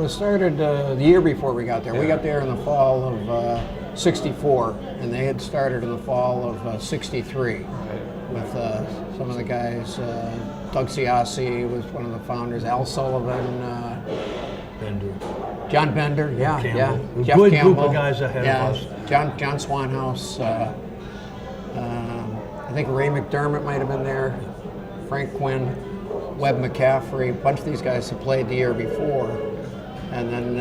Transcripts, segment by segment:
was started the year before we got there. We got there in the fall of '64, and they had started in the fall of '63 with some of the guys. Doug Siassi was one of the founders. Al Sullivan, Bender. John Bender, yeah. A Jeff good Campbell, group of guys ahead of us. John Swanhouse. I think Ray McDermott might have been there. Frank Quinn, Webb McCaffrey. A bunch of these guys had played the year before, and then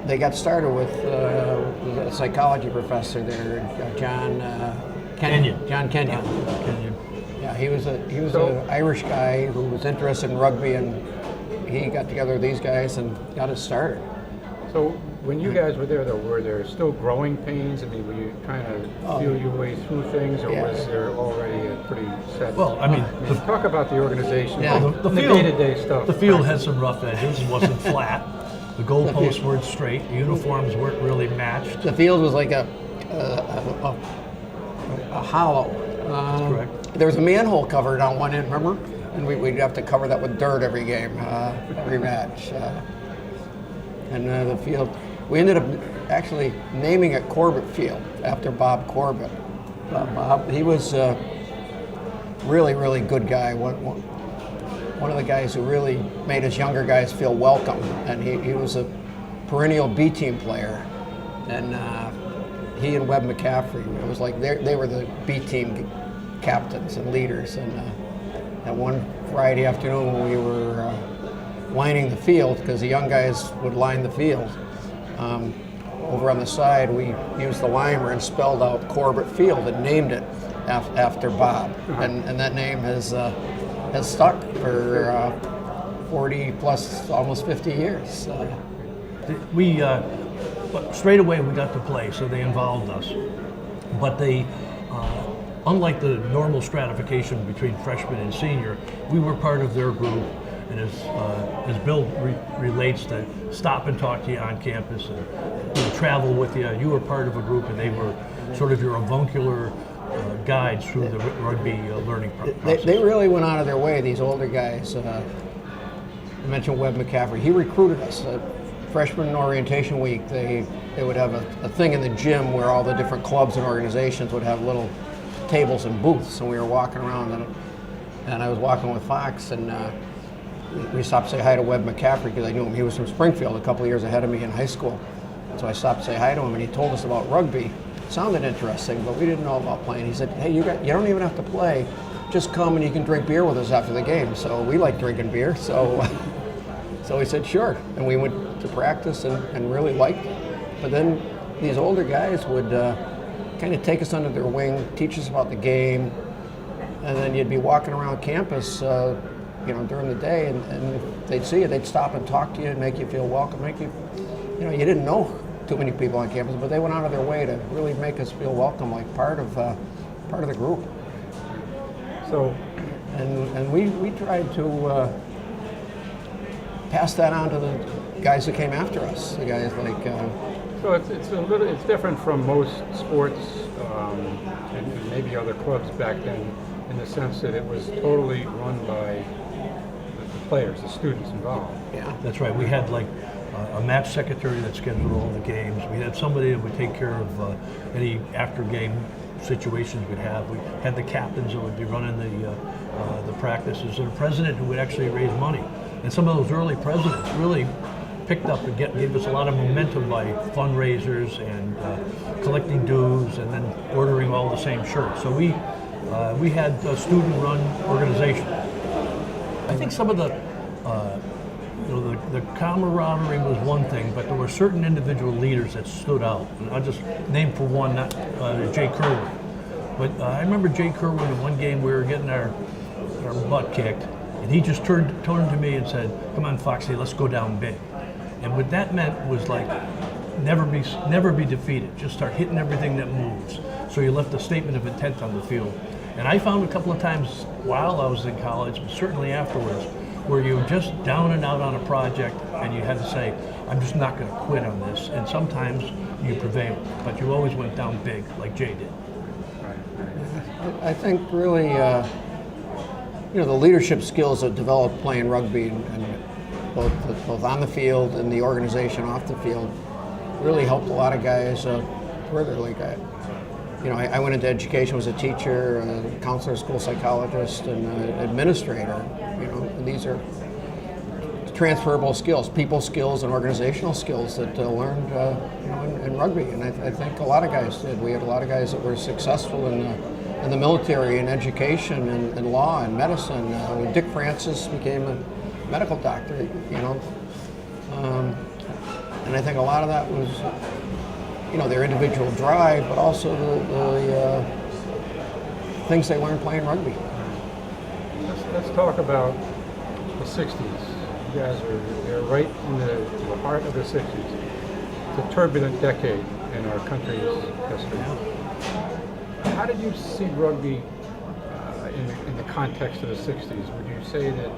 they got started with a psychology professor there, John Kenyon. John Kenyon. Yeah, he was an Irish guy who was interested in rugby, and he got together with these guys and got it started. So when you guys were there, though, were there still growing pains? I mean, were you trying to feel your way through things, or was there already a pretty set? Well, I mean, talk about the organization, the field, day-to-day stuff. The field had some rough edges. It wasn't flat. The goalposts weren't straight. The uniforms weren't really matched. The field was like a hollow. That's correct. There was a manhole covered on one end, remember? And we'd have to cover that with dirt every game, every match. And the field, we ended up actually naming it Corbett Field after Bob Corbett. Bob, he was a really, really good guy. One of the guys who really made us younger guys feel welcome. And he was a perennial B team player. And he and Webb McCaffrey, it was like they were the B team captains and leaders. And that one Friday afternoon when we were lining the field, because the young guys would line the field, over on the side we used the limer and spelled out Corbett Field and named it after Bob. And that name has stuck for 40 plus, almost 50 years. But straight away we got to play, so they involved us. But they, unlike the normal stratification between freshman and senior, we were part of their group. And as Bill relates, to stop and talk to you on campus and travel with you. You were part of a group, and they were sort of your avuncular guides through the rugby learning process. They really went out of their way, these older guys. I mentioned Webb McCaffrey. He recruited us. Freshman orientation week, they would have a thing in the gym where all the different clubs and organizations would have little tables and booths, and we were walking around, and I was walking with Fox, and we stopped to say hi to Webb McCaffrey because I knew him. He was from Springfield, a couple of years ahead of me in high school. So I stopped to say hi to him, and he told us about rugby. It sounded interesting, but we didn't know about playing. He said, hey, you don't even have to play. Just come and you can drink beer with us after the game. So we like drinking beer. So we said, sure. And we went to practice and really liked it. But then these older guys would kind of take us under their wing, teach us about the game, and then you'd be walking around campus during the day, and if they'd see you, they'd stop and talk to you and make you feel welcome, you didn't know too many people on campus, but they went out of their way to really make us feel welcome, like part of the group. So, and we tried to pass that on to the guys that came after us, the guys like. So it's different from most sports and maybe other clubs back then, in the sense that it was totally run by the players, the students involved. Yeah, that's right. We had like a match secretary that scheduled all the games. We had somebody that would take care of any after-game situations we'd have. We had the captains that would be running the practices, and a president who would actually raise money. And some of those early presidents really picked up and gave us a lot of momentum by fundraisers and collecting dues, and then ordering all the same shirts. So we had a student-run organization. I think some of the camaraderie was one thing, but there were certain individual leaders that stood out. And I'll just name for one, not Jay Kerwin. But I remember Jay Kerwin in one game we were getting our butt kicked, and he just turned to me and said, "Come on, Foxy, let's go down big." And what that meant was like, never be defeated. Just start hitting everything that moves. So you left a statement of intent on the field. And I found a couple of times while I was in college, but certainly afterwards, where you were just down and out on a project and you had to say, I'm just not going to quit on this. And sometimes you prevailed, but you always went down big, like Jay did. I think really, the leadership skills that developed playing rugby and both on the field and the organization off the field. Really helped a lot of guys further. Like I went into education, was a teacher, a counselor, school psychologist, and administrator. And these are transferable skills, people skills, and organizational skills that learned, in rugby. And I think a lot of guys did. We had a lot of guys that were successful in the military, in education, and law, and medicine. Dick Francis became a medical doctor. And I think a lot of that was, their individual drive, but also the things they learned playing rugby. Let's talk about the 60s. You guys they're right in the heart of the 60s. It's a turbulent decade in our country's history. How did you see rugby in the context of the 60s? Would you say that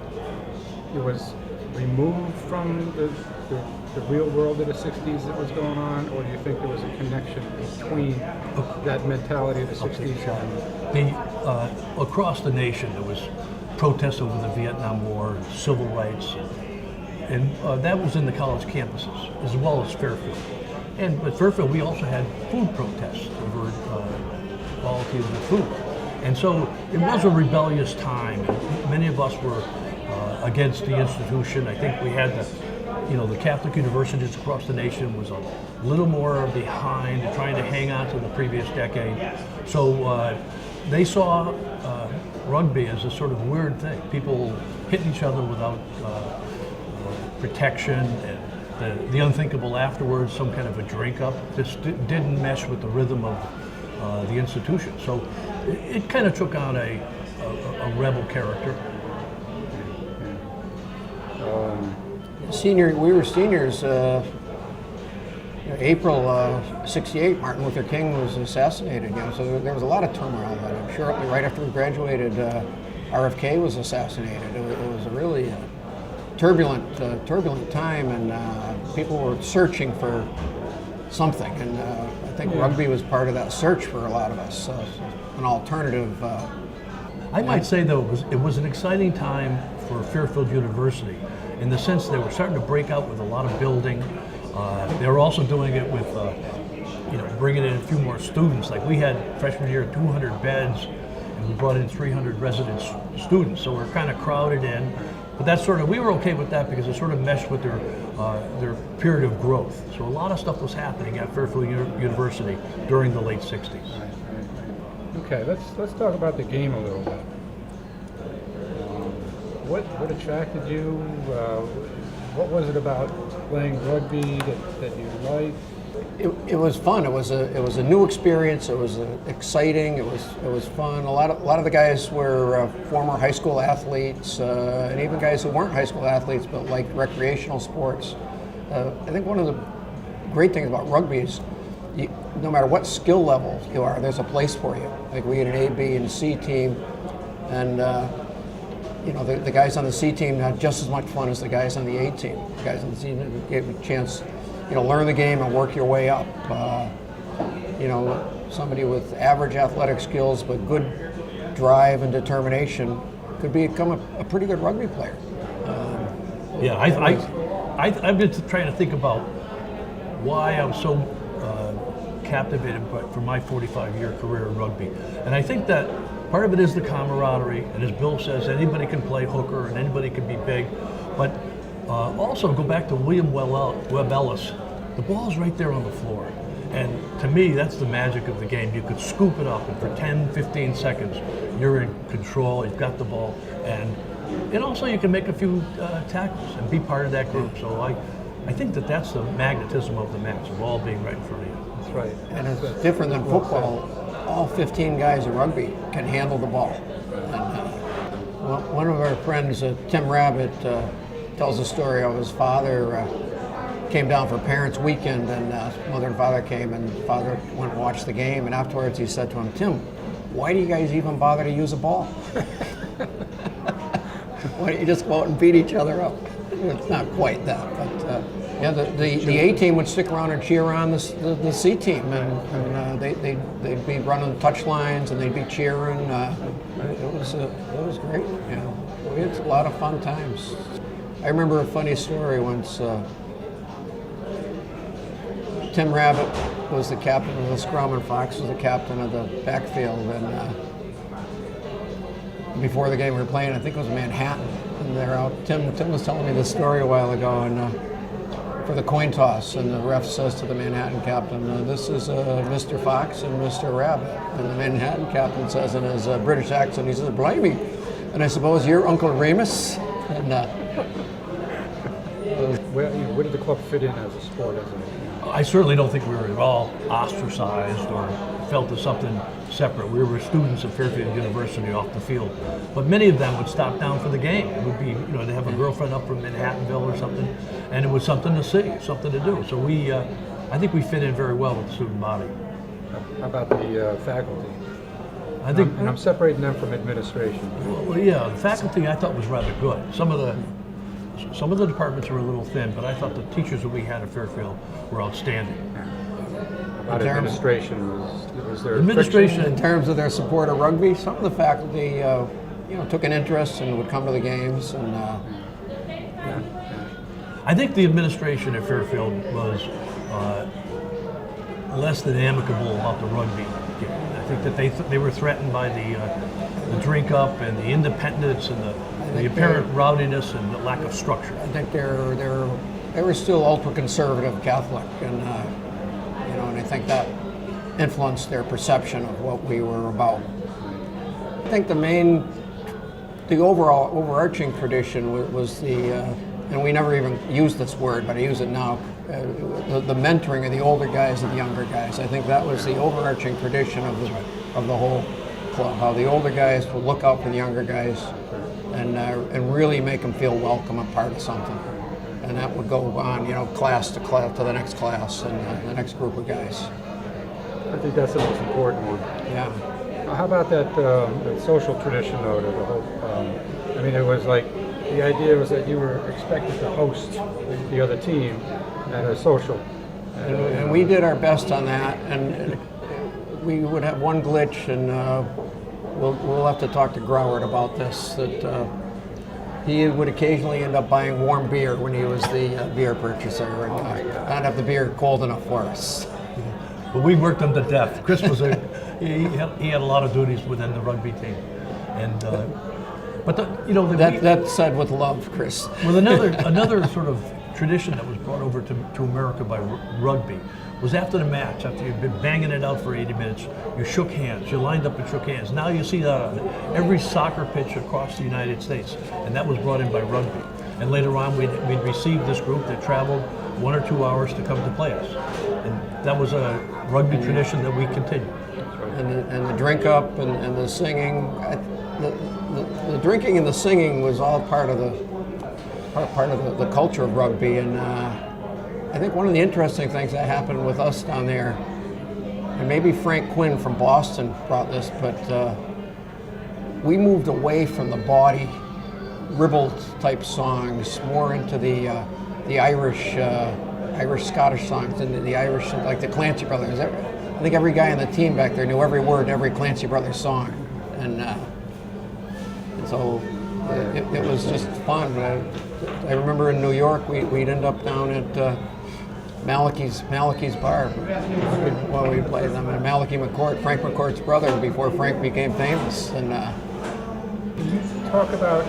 it was removed from the real world of the 60s that was going on, or do you think there was a connection between that mentality of the 60s and across the nation there was protests over the Vietnam War, civil rights, and that was in the college campuses as well as Fairfield. And at Fairfield we also had food protests over quality of the food. And so it was a rebellious time. Many of us were against the institution. I think we had the Catholic universities across the nation was a little more behind, trying to hang on to the previous decade. So they saw rugby as a sort of weird thing. People hitting each other without protection, and the unthinkable afterwards, some kind of a drink up. This didn't mesh with the rhythm of the institution. So it kind of took on a rebel character. We were seniors. April '68, Martin Luther King was assassinated. So there was a lot of turmoil. Then. Shortly right after we graduated, RFK was assassinated. It was a really turbulent time, and people were searching for something. And I think rugby was part of that search for a lot of us, an alternative. I might say though it was an exciting time for Fairfield University, in the sense they were starting to break out with a lot of building. They were also doing it with, bringing in a few more students. Like we had freshman year 200 beds, and we brought in 300 resident students. So we're kind of crowded in, but we were okay with that because it sort of meshed with their period of growth. So a lot of stuff was happening at Fairfield University during the late 60s. Right. Okay, let's talk about the game a little bit. What attracted you? What was it about playing rugby that you liked? It was fun. It was a new experience. It was exciting. It was fun. A lot of the guys were former high school athletes, and even guys who weren't high school athletes but liked recreational sports. I think one of the great things about rugby is no matter what skill level you are, there's a place for you. Like we had an A, B, and C team, and the guys on the C team had just as much fun as the guys on the A team. The guys on the C team gave you a chance, learn the game and work your way up. Somebody with average athletic skills but good drive and determination could become a pretty good rugby player. I've been trying to think about why I'm so captivated for my 45-year career in rugby, and I think that part of it is the camaraderie, and as Bill says, anybody can play hooker and anybody can be big, but also go back to William Webb Ellis. The ball's right there on the floor, and to me that's the magic of the game. You could scoop it up, and for 10, 15 seconds you're in control, you've got the ball, and also you can make a few tackles and be part of that group. So I think that's the magnetism of the match, of all being right in front of you. That's right. And it's different than football. All 15 guys in rugby can handle the ball. And, one of our friends, Tim Rabbit, tells a story of his father came down for Parents' Weekend, and mother and father came, and father went and watched the game, and afterwards he said to him, "Tim, why do you guys even bother to use a ball? Why don't you just go out and beat each other up?" It's not quite that, but the A team would stick around and cheer on the C team, and they'd be running touch lines and they'd be cheering. It was great. We had a lot of fun times. I remember a funny story once. Tim Rabbit was the captain of the scrum, and Fox was the captain of the backfield. And before the game we were playing, I think it was Manhattan, and they're out. Tim was telling me this story a while ago, and for the coin toss, and the ref says to the Manhattan captain, "This is Mr. Fox and Mr. Rabbit." And the Manhattan captain says in his British accent, he says, "Blimey, and I suppose you're Uncle Remus?" And Where did the club fit in as a sport? I certainly don't think we were at all ostracized or felt as something separate. We were students at Fairfield University off the field, but many of them would stop down for the game. It would be, they'd have a girlfriend up from Manhattanville or something, and it was something to see, something to do. So I think we fit in very well with the student body. How about the faculty? I think, and I'm separating them from administration. Well, yeah, the faculty I thought was rather good. Some of the departments were a little thin, but I thought the teachers that we had at Fairfield were outstanding. About administration, was there administration friction? in terms of their support of rugby, some of the faculty, took an interest and would come to the games. And I think the administration at Fairfield was less than amicable about the rugby game. I think that they were threatened by the drink up and the independence and the apparent rowdiness and the lack of structure. I think they were still ultra conservative Catholic, and and I think that influenced their perception of what we were about. I think the overall overarching tradition was and we never even used this word, but I use it now, the mentoring of the older guys and the younger guys. I think that was the overarching tradition of the whole club, how the older guys would look out for the younger guys and really make them feel welcome and part of something. And that would go on, class to the next class and the next group of guys. I think that's the most important one. Yeah. How about that social tradition, though? The whole, it was like the idea was that you were expected to host the other team at a social. And we did our best on that, and we would have one glitch, and we'll have to talk to Groward about this, that he would occasionally end up buying warm beer when he was the beer purchaser, and not have the beer cold enough for us. But we worked them to death. Chris was he had a lot of duties within the rugby team, and that's said with love, Chris. Well, another sort of tradition that was brought over to America by rugby was after the match, after you'd been banging it out for 80 minutes, you shook hands, you lined up and shook hands. Now you see that on every soccer pitch across the United States, and that was brought in by rugby. And later on, we'd received this group that traveled 1 or 2 hours to come to play us. And that was a rugby tradition that we continued. And the drink up and the singing, the drinking and the singing was all part of the culture of rugby. And I think one of the interesting things that happened with us down there, and maybe Frank Quinn from Boston brought this, but we moved away from the bawdy, ribald type songs, more into the Irish Scottish songs, and the Irish, like the Clancy Brothers. I think every guy on the team back there knew every word to every Clancy Brothers song, and so it was just fun. I remember in New York we'd end up down at Malachy's bar while we played them, and Malachy McCourt, Frank McCourt's brother, before Frank became famous. And can you talk about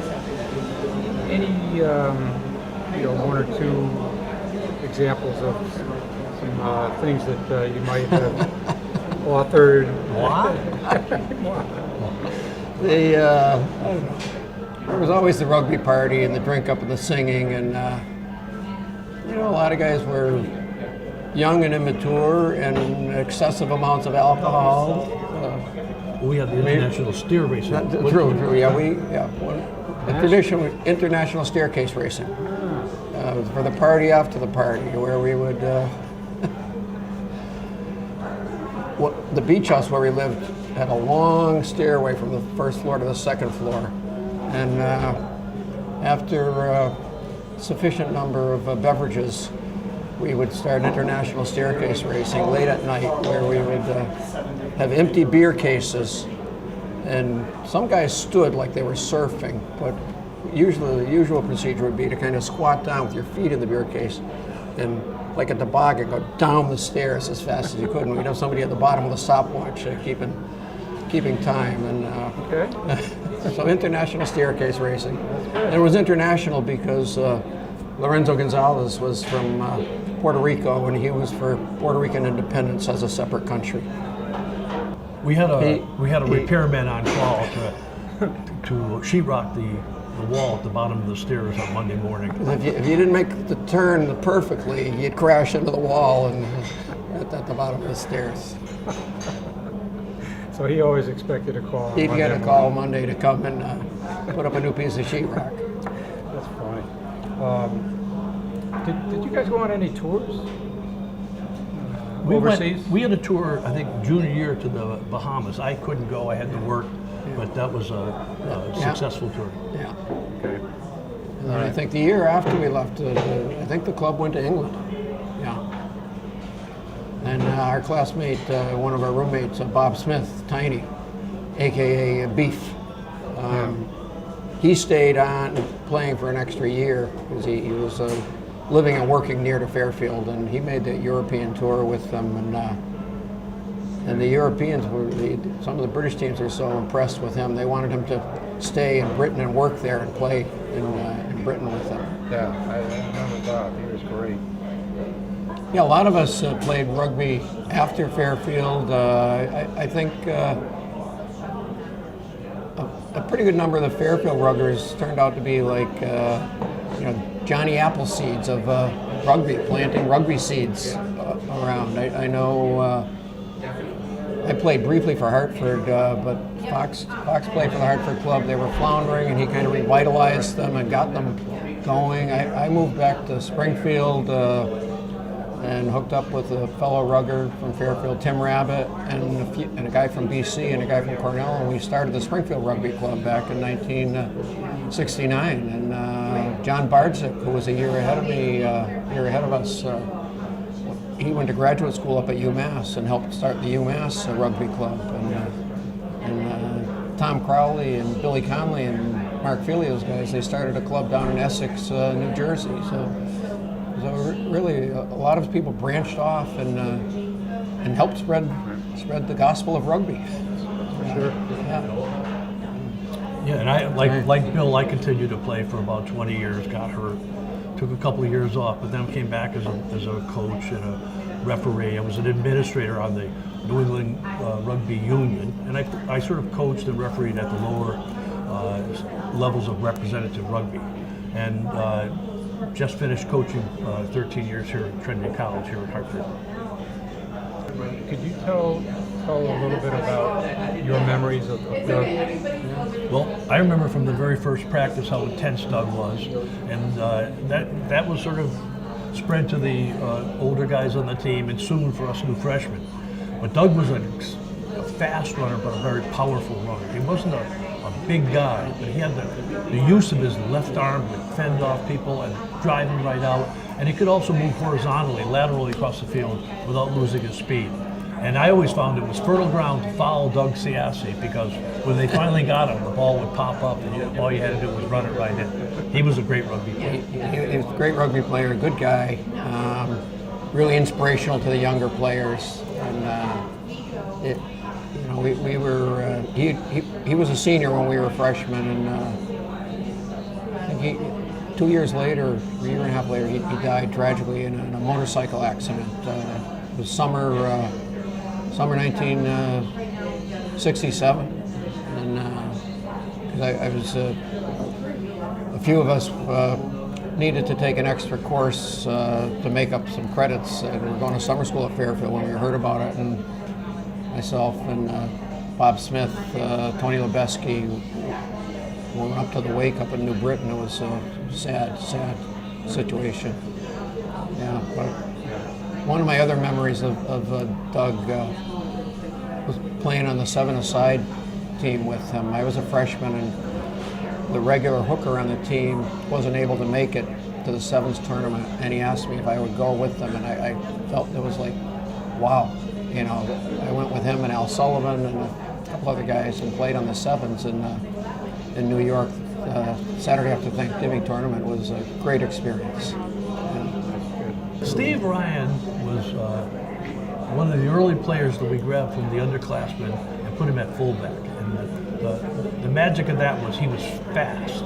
any 1 or 2 examples of some things that you might have authored? What? I don't know. There was always the rugby party and the drink up and the singing, and a lot of guys were young and immature and excessive amounts of alcohol. We had the International Stair Racing. True. Yeah, the tradition was International Staircase Racing. For the party after the party, where we would the beach house where we lived had a long stairway from the first floor to the second floor, and after a sufficient number of beverages, we would start International Staircase Racing late at night, where we would have empty beer cases, and some guys stood like they were surfing, but usually the usual procedure would be to kind of squat down with your feet in the beer case and like a toboggan go down the stairs as fast as you could. And we'd have somebody at the bottom with a stopwatch keeping time. And Okay. so international staircase racing. And it was international because Lorenzo Gonzalez was from Puerto Rico, and he was for Puerto Rican independence as a separate country. We had a repairman on call to sheetrock the wall at the bottom of the stairs on Monday morning. If you didn't make the turn perfectly, you'd crash into the wall and at the bottom of the stairs. So he always expected a call. He'd get a call Monday to come and put up a new piece of sheetrock. That's funny. Did you guys go on any tours? Overseas? We had a tour, I think, junior year to the Bahamas. I couldn't go, I had to work, but that was a successful tour. Yeah. Okay. And then I think the year after we left, I think the club went to England. Yeah. And our classmate, one of our roommates, Bob Smith, Tiny, AKA Beef, he stayed on playing for an extra year because he was living and working near to Fairfield, and he made the European tour with them. And the Europeans some of the British teams were so impressed with him, they wanted him to stay in Britain and work there and play in Britain with them. Yeah, I remember Bob. He was great. Yeah, a lot of us played rugby after Fairfield. I think a pretty good number of the Fairfield ruggers turned out to be like, Johnny Appleseeds of rugby, planting rugby seeds around. I know I played briefly for Hartford, but Fox played for the Hartford club. They were floundering, and he kind of revitalized them and got them going. I moved back to Springfield and hooked up with a fellow rugger from Fairfield, Tim Rabbit, and a guy from BC and a guy from Cornell, and we started the Springfield Rugby Club back in 1969. And John Bardzik, who was a year ahead of us, he went to graduate school up at UMass and helped start the UMass Rugby Club. And Tom Crowley and Billy Conley and Mark Feely, those guys, they started a club down in Essex, New Jersey. So really, a lot of people branched off and helped spread the gospel of rugby. Sure. Yeah, and I like Bill, I continued to play for about 20 years, got hurt, took a couple of years off, but then came back as a coach and a referee. I was an administrator on the New England Rugby Union, and I sort of coached and refereed at the lower levels of representative rugby. And just finished coaching 13 years here at Trinity College here at Hartford. Could you tell a little bit about your memories of Doug? Well, I remember from the very first practice how intense Doug was, and that was sort of spread to the older guys on the team, and soon for us new freshmen. But Doug was a fast runner, but a very powerful runner. He wasn't a big guy, but he had the use of his left arm to fend off people and drive them right out. And he could also move horizontally, laterally across the field without losing his speed. And I always found it was fertile ground to follow Doug Siassi, because when they finally got him, the ball would pop up and all you had to do was run it right in. He was a great rugby player. He was a great rugby player, a good guy, really inspirational to the younger players. And we were he was a senior when we were freshmen, and I think 2 years later, a year and a half later, he died tragically in a motorcycle accident. It was summer 1967, and I was a few of us needed to take an extra course to make up some credits, and we were going to summer school at Fairfield when we heard about it, and myself and Bob Smith, Tony Lebeski were up to the wake up in New Britain. It was a sad situation. Yeah, but one of my other memories of Doug was playing on the 7-a-side team with him. I was a freshman, and the regular hooker on the team wasn't able to make it to the sevens tournament, and he asked me if I would go with them, and I felt it was like, wow. I went with him and Al Sullivan and a couple other guys and played on the sevens in New York Saturday after Thanksgiving tournament was a great experience. Steve Ryan was one of the early players that we grabbed from the underclassmen and put him at fullback. And the magic of that was he was fast.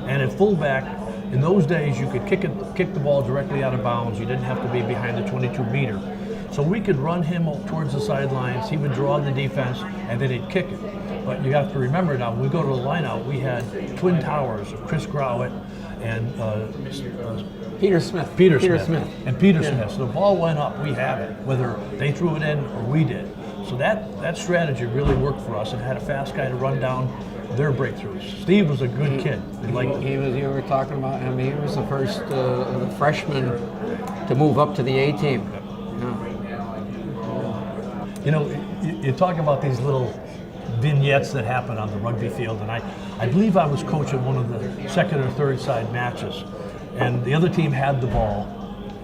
And at fullback, in those days, you could kick the ball directly out of bounds. You didn't have to be behind the 22-meter. So we could run him towards the sidelines. He would draw the defense, and then he'd kick it. But you have to remember now, when we go to the lineout, we had twin towers of Chris Growett and Peter Smith. And Peter Smith. So the ball went up, we have it, whether they threw it in or we did. So that strategy really worked for us and had a fast guy to run down their breakthroughs. Steve was a good kid. You were talking about him. He was the first of the freshmen to move up to the A team. You know, you talk about these little vignettes that happen on the rugby field, and I believe I was coaching one of the second or third side matches, and the other team had the ball,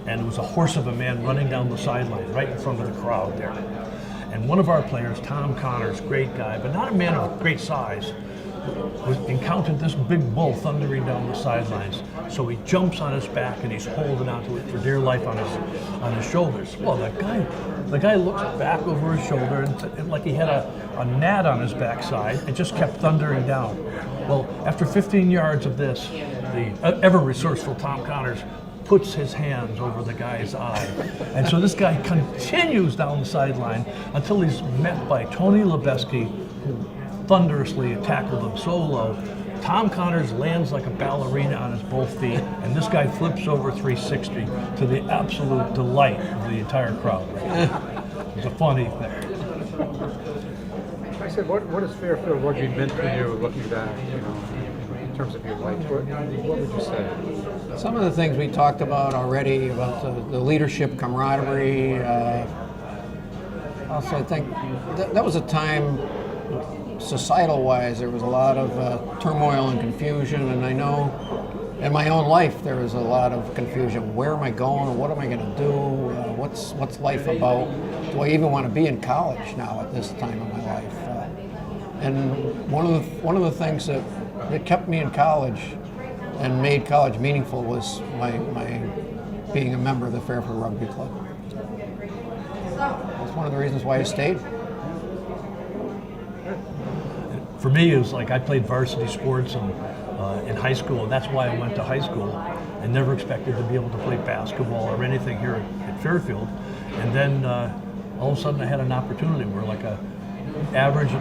and it was a horse of a man running down the sideline right in front of the crowd there. And one of our players, Tom Connors, great guy, but not a man of great size, encountered this big bull thundering down the sidelines. So he jumps on his back and he's holding onto it for dear life on his shoulders. Well, the guy looks back over his shoulder and like he had a gnat on his backside and just kept thundering down. Well, after 15 yards of this, the ever resourceful Tom Connors puts his hands over the guy's eye. And so this guy continues down the sideline until he's met by Tony Lebeski, who thunderously tackled him so low. Tom Connors lands like a ballerina on his both feet, and this guy flips over 360 to the absolute delight of the entire crowd. It was a funny thing. I said, what has Fairfield Rugby meant to you looking back, in terms of your life? What would you say? Some of the things we talked about already, about the leadership, camaraderie. Also, I think that was a time, societal-wise, there was a lot of turmoil and confusion, and I know in my own life there was a lot of confusion. Where am I going? What am I going to do? What's life about? Do I even want to be in college now at this time of my life? And one of the things that kept me in college and made college meaningful was my being a member of the Fairfield Rugby Club. That's one of the reasons why I stayed. For me, it was like I played varsity sports in high school, and that's why I went to high school. I never expected to be able to play basketball or anything here at Fairfield. And then all of a sudden I had an opportunity where like an average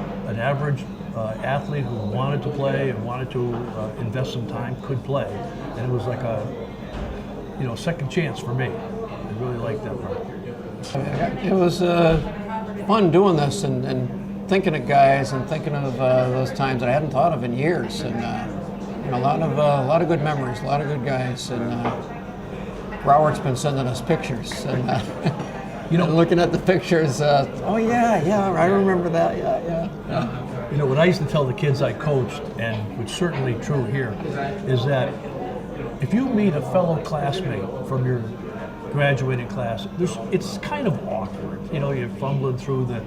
athlete who wanted to play and wanted to invest some time could play. And it was like a second chance for me. I really liked that part. It was fun doing this and thinking of guys and thinking of those times that I hadn't thought of in years, and a lot of good memories, a lot of good guys, and Robert's been sending us pictures, and and looking at the pictures. Oh yeah, I remember that. Yeah. What I used to tell the kids I coached, and which certainly true here, is that if you meet a fellow classmate from your graduating class, it's kind of awkward. You're fumbling through the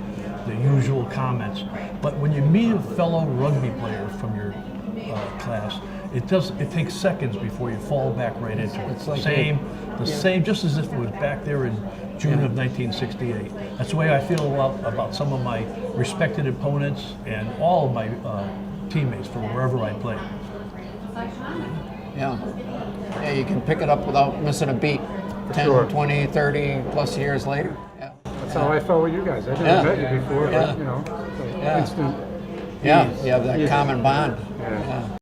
usual comments. But when you meet a fellow rugby player from your class, it takes seconds before you fall back right into it. It's like same, just as if it was back there in June of 1968. That's the way I feel about some of my respected opponents and all of my teammates from wherever I played. Yeah, you can pick it up without missing a beat. 10, 20, 30 plus years later. Yeah. That's how I felt with you guys. I never met you before, but instant. Yeah, you have that common bond. Yeah.